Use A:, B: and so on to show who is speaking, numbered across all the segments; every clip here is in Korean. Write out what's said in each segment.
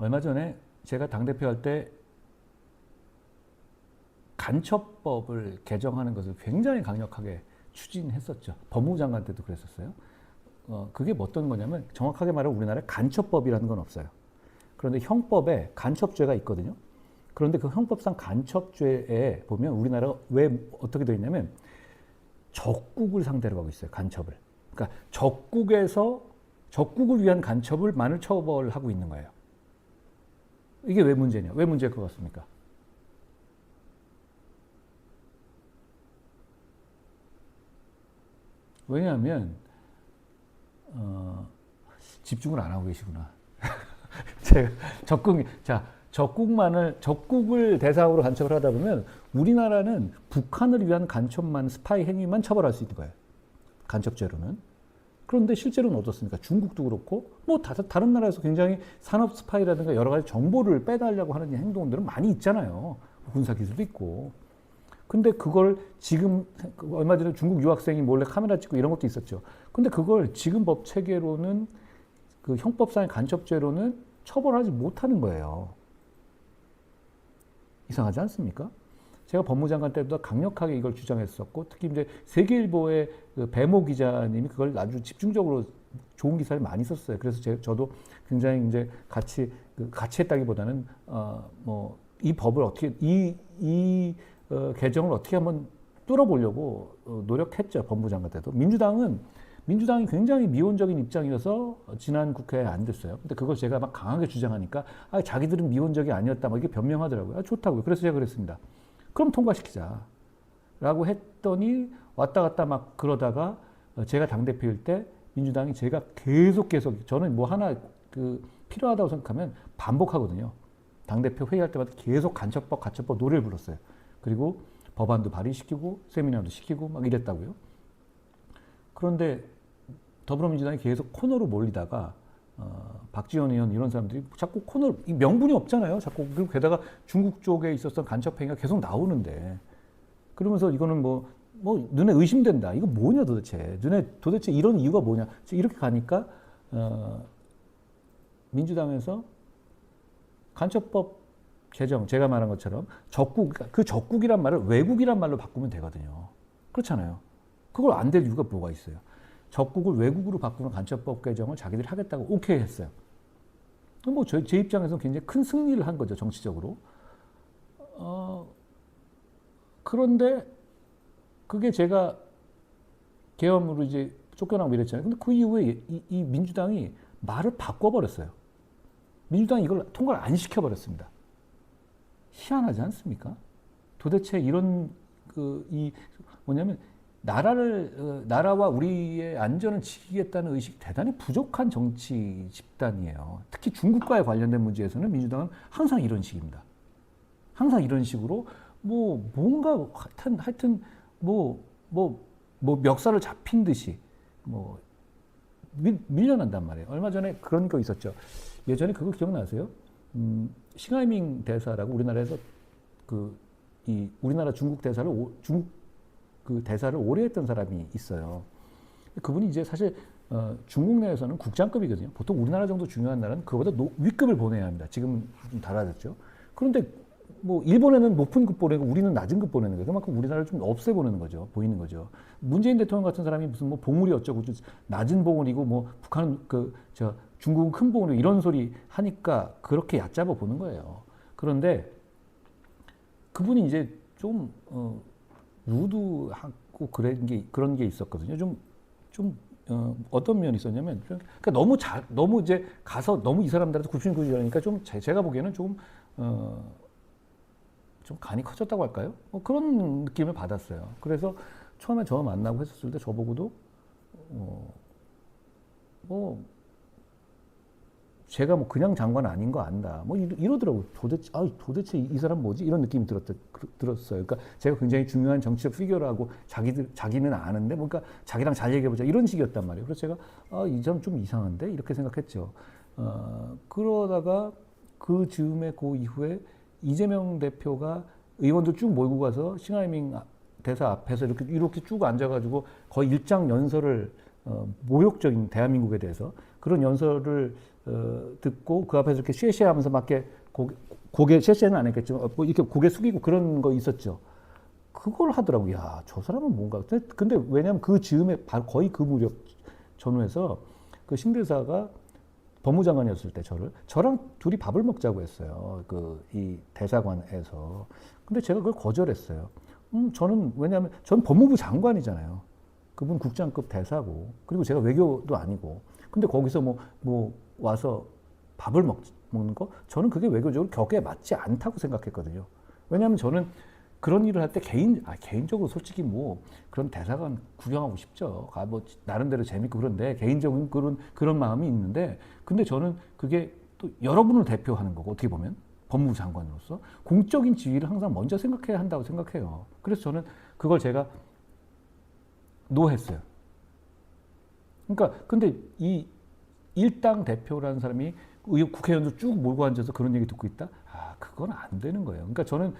A: 얼마 전에 제가 당대표 할 때 간첩법을 개정하는 것을 굉장히 강력하게 추진했었죠. 법무부 장관 때도 그랬었어요. 그게 뭐 어떤 거냐면 정확하게 말하면 우리나라에 간첩법이라는 건 없어요. 그런데 형법에 간첩죄가 있거든요. 그런데 그 형법상 간첩죄에 보면 우리나라가 왜 어떻게 되어 있냐면 적국을 상대로 하고 있어요. 간첩을. 그러니까 적국을 위한 간첩을만을 처벌하고 있는 거예요. 이게 왜 문제냐? 왜 문제일 것 같습니까? 왜냐하면 집중을 안 하고 계시구나. 제가 적국을 대상으로 간첩을 하다 보면 우리나라는 북한을 위한 간첩만 스파이 행위만 처벌할 수 있는 거예요. 간첩죄로는. 그런데 실제로는 어떻습니까? 중국도 그렇고 뭐 다른 나라에서 굉장히 산업 스파이라든가 여러 가지 정보를 빼달라고 하는 행동들은 많이 있잖아요. 군사 기술도 있고. 근데 그걸 지금 얼마 전에 중국 유학생이 몰래 카메라 찍고 이런 것도 있었죠. 근데 그걸 지금 법 체계로는 그 형법상의 간첩죄로는 처벌하지 못하는 거예요. 이상하지 않습니까? 제가 법무장관 때도 강력하게 이걸 주장했었고, 특히 이제 세계일보의 그 배모 기자님이 그걸 아주 집중적으로 좋은 기사를 많이 썼어요. 그래서 저도 굉장히 이제 같이 했다기보다는 뭐 이 법을 어떻게 개정을 어떻게 한번 뚫어보려고 노력했죠. 법무장관 때도. 민주당이 굉장히 미온적인 입장이어서 지난 국회에 안 됐어요. 근데 그걸 제가 막 강하게 주장하니까 자기들은 미온적이 아니었다. 뭐 이게 변명하더라고요. 좋다고요. 그래서 제가 그랬습니다. 그럼 통과시키자. 라고 했더니 왔다 갔다 막 그러다가 제가 당대표일 때 민주당이 제가 계속 저는 뭐 하나 필요하다고 생각하면 반복하거든요. 당대표 회의할 때마다 계속 간첩법 노래를 불렀어요. 그리고 법안도 발의시키고 세미나도 시키고 막 이랬다고요. 그런데 더불어민주당이 계속 코너로 몰리다가 박지원 의원 이런 사람들이 자꾸 명분이 없잖아요. 자꾸 그리고 게다가 중국 쪽에 있었던 간첩 행위가 계속 나오는데 그러면서 이거는 뭐 눈에 의심된다. 이거 뭐냐 도대체. 도대체 이런 이유가 뭐냐. 이렇게 가니까 민주당에서 간첩법 개정, 제가 말한 것처럼 그 적국이란 말을 외국이란 말로 바꾸면 되거든요. 그렇잖아요. 그걸 안 될 이유가 뭐가 있어요. 적국을 외국으로 바꾸는 간첩법 개정을 자기들이 하겠다고 오케이 했어요. 뭐 제 입장에서는 굉장히 큰 승리를 한 거죠, 정치적으로. 그런데 그게 제가 계엄으로 이제 쫓겨나고 이랬잖아요. 근데 그 이후에 이 민주당이 말을 바꿔버렸어요. 민주당이 이걸 통과를 안 시켜버렸습니다. 희한하지 않습니까? 도대체 이런 뭐냐면 나라와 우리의 안전을 지키겠다는 의식이 대단히 부족한 정치 집단이에요. 특히 중국과의 관련된 문제에서는 민주당은 항상 이런 식입니다. 항상 이런 식으로 뭔가 하여튼 멱살을 잡힌 듯이 밀려난단 말이에요. 얼마 전에 그런 거 있었죠. 예전에 그거 기억나세요? 싱하이밍 대사라고 우리나라에서 우리나라 중국 대사를 오래 했던 사람이 있어요. 그분이 이제 사실 중국 내에서는 국장급이거든요. 보통 우리나라 정도 중요한 나라는 그보다 윗급을 보내야 합니다. 지금 좀 달라졌죠. 그런데 뭐 일본에는 높은 급 보내고 우리는 낮은 급 보내는 거예요. 그만큼 우리나라를 좀 없애 보이는 거죠. 문재인 대통령 같은 사람이 무슨 뭐 봉우리 어쩌고 낮은 봉우리고 뭐 북한은 중국은 큰 봉우리 이런 소리 하니까 그렇게 얕잡아 보는 거예요. 그런데 그분이 이제 좀 루드하고 그런 게 있었거든요. 어떤 면이 있었냐면, 그러니까 너무 이제 가서 너무 이 사람들한테 굽신굽신하니까 제가 보기에는 좀 간이 커졌다고 할까요? 그런 느낌을 받았어요. 그래서 처음에 저 만나고 했었을 때 저보고도 제가 뭐 그냥 장관 아닌 거 안다. 이러더라고요. 도대체 이 사람 뭐지? 이런 느낌이 들었어요. 그러니까 제가 굉장히 중요한 정치적 피규어라고 자기는 아는데 뭔가 자기랑 잘 얘기해보자. 이런 식이었단 말이에요. 그래서 제가 이 점 좀 이상한데? 이렇게 생각했죠. 그러다가 그 이후에 이재명 대표가 의원들 쭉 몰고 가서 싱하이밍 대사 앞에서 이렇게 쭉 앉아가지고 거의 일장 연설을 모욕적인 대한민국에 대해서 그런 연설을 듣고 그 앞에서 이렇게 쉐쉐하면서 막 이렇게 고개 쉐쉐는 안 했겠지만 뭐 이렇게 고개 숙이고 그런 거 있었죠. 그걸 하더라고. 야, 저 사람은 뭔가. 근데 왜냐면 그 즈음에 바로 거의 그 무렵 전후에서 그 신대사가 법무장관이었을 때 저랑 둘이 밥을 먹자고 했어요. 그 이 대사관에서. 근데 제가 그걸 거절했어요. 저는 왜냐하면 전 법무부 장관이잖아요. 그분 국장급 대사고 그리고 제가 외교도 아니고. 근데 거기서 뭐 와서 밥을 먹는 거 저는 그게 외교적으로 격에 맞지 않다고 생각했거든요. 왜냐하면 저는 그런 일을 할 때 개인적으로 솔직히 뭐 그런 대사관 구경하고 싶죠. 뭐 나름대로 재밌고 그런데 개인적인 그런 마음이 있는데 근데 저는 그게 또 여러분을 대표하는 거고 어떻게 보면 법무부 장관으로서 공적인 지위를 항상 먼저 생각해야 한다고 생각해요. 그래서 저는 그걸 제가 노했어요. 그러니까 근데 이 일당 대표라는 사람이 국회의원들 쭉 몰고 앉아서 그런 얘기 듣고 있다? 그건 안 되는 거예요. 그러니까 저는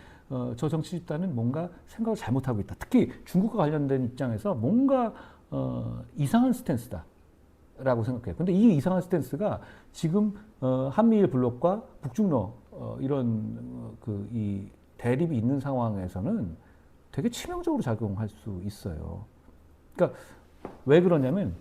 A: 저 정치 집단은 뭔가 생각을 잘못하고 있다. 특히 중국과 관련된 입장에서 뭔가 이상한 스탠스다라고 생각해요. 근데 이 이상한 스탠스가 지금 한미일 블록과 북중러 이런 이 대립이 있는 상황에서는 되게 치명적으로 작용할 수 있어요. 그러니까 왜 그러냐면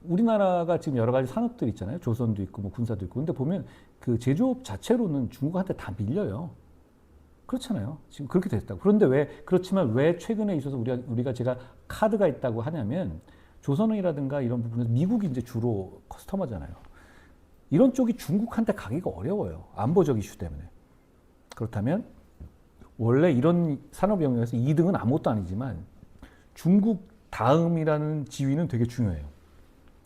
A: 우리나라가 지금 여러 가지 산업들 있잖아요. 조선도 있고 뭐 군사도 있고. 근데 보면 그 제조업 자체로는 중국한테 다 밀려요. 그렇잖아요. 지금 그렇게 됐다고. 그렇지만 왜 최근에 있어서 우리가 제가 카드가 있다고 하냐면 조선이라든가 이런 부분에서 미국이 이제 주로 커스터머잖아요. 이런 쪽이 중국한테 가기가 어려워요. 안보적 이슈 때문에. 그렇다면 원래 이런 산업 영역에서 2등은 아무것도 아니지만 중국 다음이라는 지위는 되게 중요해요.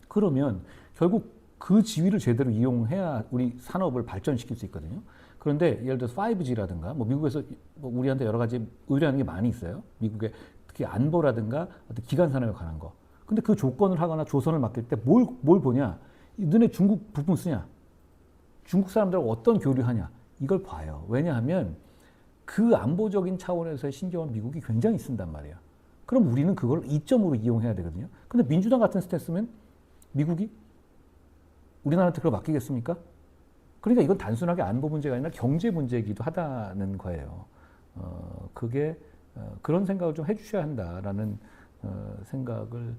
A: 그러면 결국 그 지위를 제대로 이용해야 우리 산업을 발전시킬 수 있거든요. 그런데 예를 들어서 5G라든가 뭐 미국에서 뭐 우리한테 여러 가지 의뢰하는 게 많이 있어요. 미국의 특히 안보라든가 어떤 기간 산업에 관한 거. 근데 그 조건을 하거나 조선을 맡길 때 뭘 보냐? 너네 중국 부품 쓰냐? 중국 사람들하고 어떤 교류하냐? 이걸 봐요. 왜냐하면 그 안보적인 차원에서의 신경을 미국이 굉장히 쓴단 말이에요. 그럼 우리는 그걸 이점으로 이용해야 되거든요. 근데 민주당 같은 스탠스면 미국이 우리나라한테 그걸 맡기겠습니까? 그러니까 이건 단순하게 안보 문제가 아니라 경제 문제이기도 하다는 거예요. 그런 생각을 좀 해주셔야 한다라는 생각을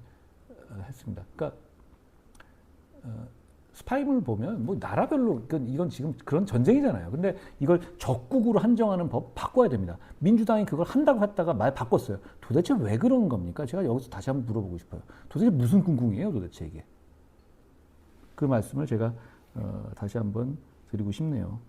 A: 했습니다. 그러니까 스파이물 보면 뭐 나라별로 이건 지금 그런 전쟁이잖아요. 근데 이걸 적국으로 한정하는 법 바꿔야 됩니다. 민주당이 그걸 한다고 했다가 말 바꿨어요. 도대체 왜 그런 겁니까? 제가 여기서 다시 한번 물어보고 싶어요. 도대체 무슨 꿍꿍이에요, 도대체 이게? 그 말씀을 제가 다시 한번 드리고 싶네요.